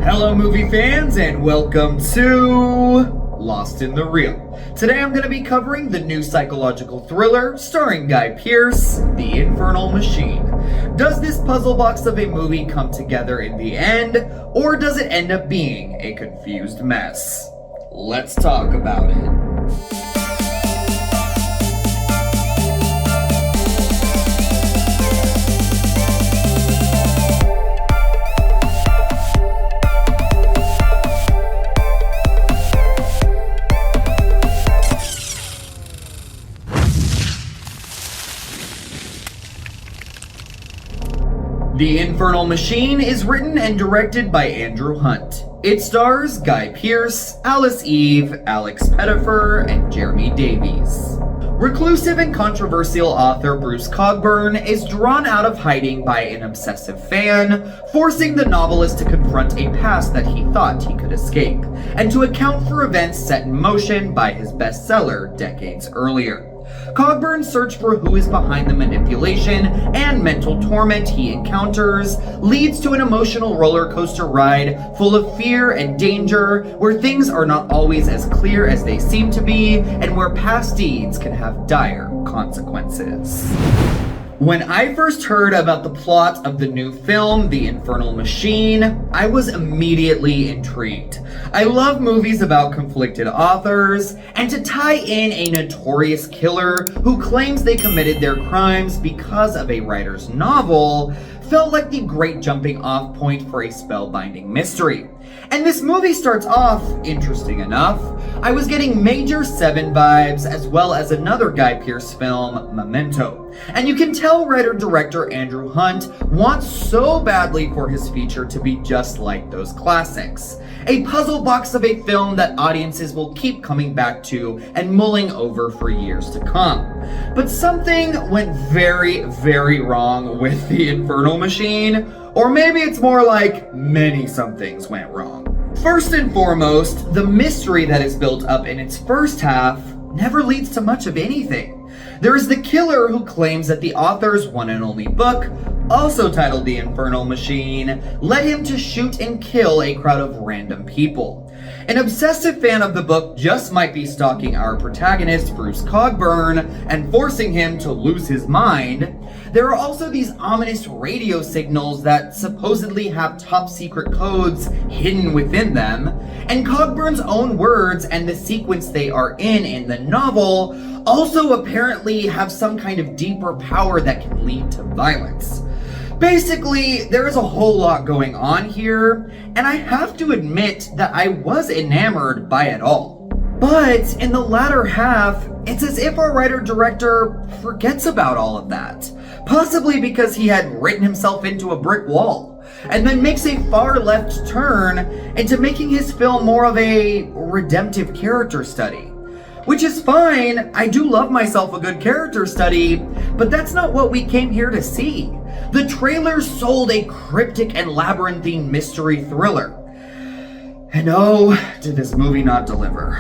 Hello movie fans and welcome to Lost in the Reel. Today I'm going to be covering the new psychological thriller starring Guy Pearce, The Infernal Machine. Does this puzzle box of a movie come together in the end, or does it end up being a confused mess? Let's talk about it. The Infernal Machine is written and directed by Andrew Hunt. It stars Guy Pearce, Alice Eve, Alex Pettyfer, and Jeremy Davies. Reclusive and controversial author Bruce Cogburn is drawn out of hiding by an obsessive fan, forcing the novelist to confront a past that he thought he could escape, and to account for events set in motion by his bestseller decades earlier. Cogburn's search for who is behind the manipulation and mental torment he encounters leads to an emotional roller coaster ride full of fear and danger, where things are not always as clear as they seem to be, and where past deeds can have dire consequences. When I first heard about the plot of the new film, The Infernal Machine, I was immediately intrigued. I love movies about conflicted authors, and to tie in a notorious killer who claims they committed their crimes because of a writer's novel felt like the great jumping off point for a spellbinding mystery. And this movie starts off interesting enough. I was getting Major 7 vibes, as well as another Guy Pearce film, Memento. And you can tell writer-director Andrew Hunt wants so badly for his feature to be just like those classics. A puzzle box of a film that audiences will keep coming back to and mulling over for years to come. But something went very, very wrong with The Infernal Machine, or maybe it's more like many somethings went wrong. First and foremost, the mystery that is built up in its first half never leads to much of anything. There is the killer who claims that the author's one and only book, also titled The Infernal Machine, led him to shoot and kill a crowd of random people. An obsessive fan of the book just might be stalking our protagonist, Bruce Cogburn, and forcing him to lose his mind. There are also these ominous radio signals that supposedly have top secret codes hidden within them, and Cogburn's own words and the sequence they are in the novel also apparently have some kind of deeper power that can lead to violence. Basically, there is a whole lot going on here, and I have to admit that I was enamored by it all. But in the latter half, it's as if our writer-director forgets about all of that, possibly because he had written himself into a brick wall, and then makes a far left turn into making his film more of a redemptive character study. Which is fine, I do love myself a good character study, but that's not what we came here to see. The trailer sold a cryptic and labyrinthine mystery thriller. And oh, did this movie not deliver.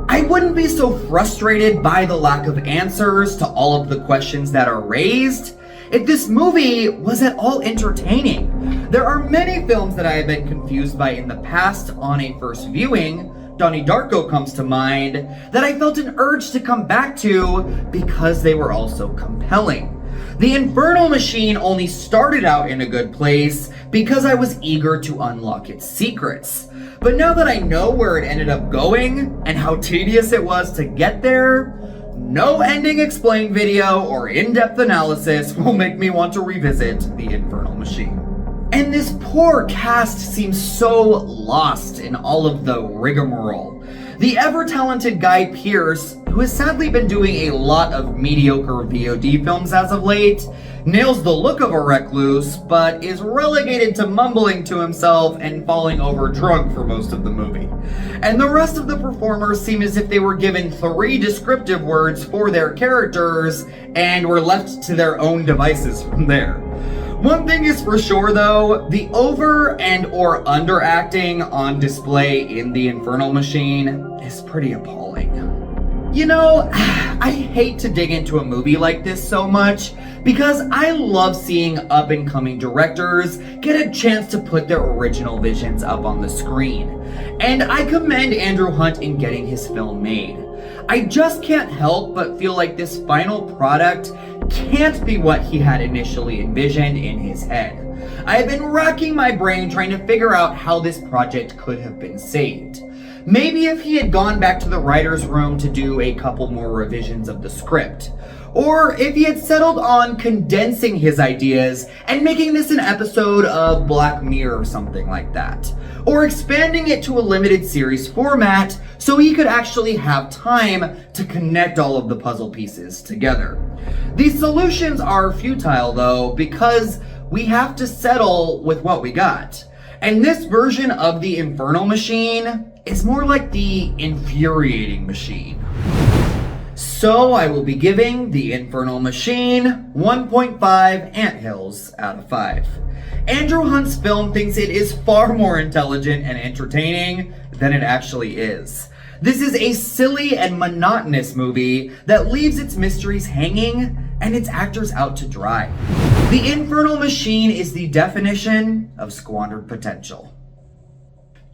I wouldn't be so frustrated by the lack of answers to all of the questions that are raised if this movie was at all entertaining. There are many films that I have been confused by in the past on a first viewing. Donnie Darko comes to mind, that I felt an urge to come back to because they were also compelling. The Infernal Machine only started out in a good place because I was eager to unlock its secrets. But now that I know where it ended up going and how tedious it was to get there, no ending explain video or in-depth analysis will make me want to revisit The Infernal Machine. And this poor cast seems so lost in all of the rigmarole. The ever-talented Guy Pearce, who has sadly been doing a lot of mediocre VOD films as of late, nails the look of a recluse, but is relegated to mumbling to himself and falling over drunk for most of the movie. And the rest of the performers seem as if they were given 3 descriptive words for their characters and were left to their own devices from there. One thing is for sure though, the over and or underacting on display in The Infernal Machine is pretty appalling. You know, I hate to dig into a movie like this so much because I love seeing up-and-coming directors get a chance to put their original visions up on the screen. And I commend Andrew Hunt in getting his film made. I just can't help but feel like this final product can't be what he had initially envisioned in his head. I have been racking my brain trying to figure out how this project could have been saved. Maybe if he had gone back to the writer's room to do a couple more revisions of the script. Or if he had settled on condensing his ideas and making this an episode of Black Mirror or something like that. Or expanding it to a limited series format so he could actually have time to connect all of the puzzle pieces together. These solutions are futile though because we have to settle with what we got. And this version of the Infernal Machine is more like the Infuriating Machine. So I will be giving the Infernal Machine 1.5 anthills out of 5. Andrew Hunt's film thinks it is far more intelligent and entertaining than it actually is. This is a silly and monotonous movie that leaves its mysteries hanging and its actors out to dry. The Infernal Machine is the definition of squandered potential.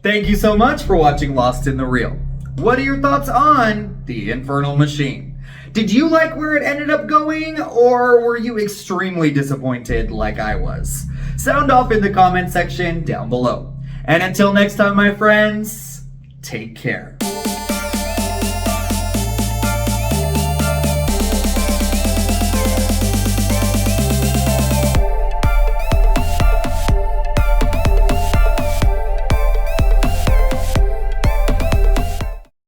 Thank you so much for watching Lost in the Reel. What are your thoughts on the Infernal Machine? Did you like where it ended up going, or were you extremely disappointed like I was? Sound off in the comment section down below. And until next time, my friends, take care.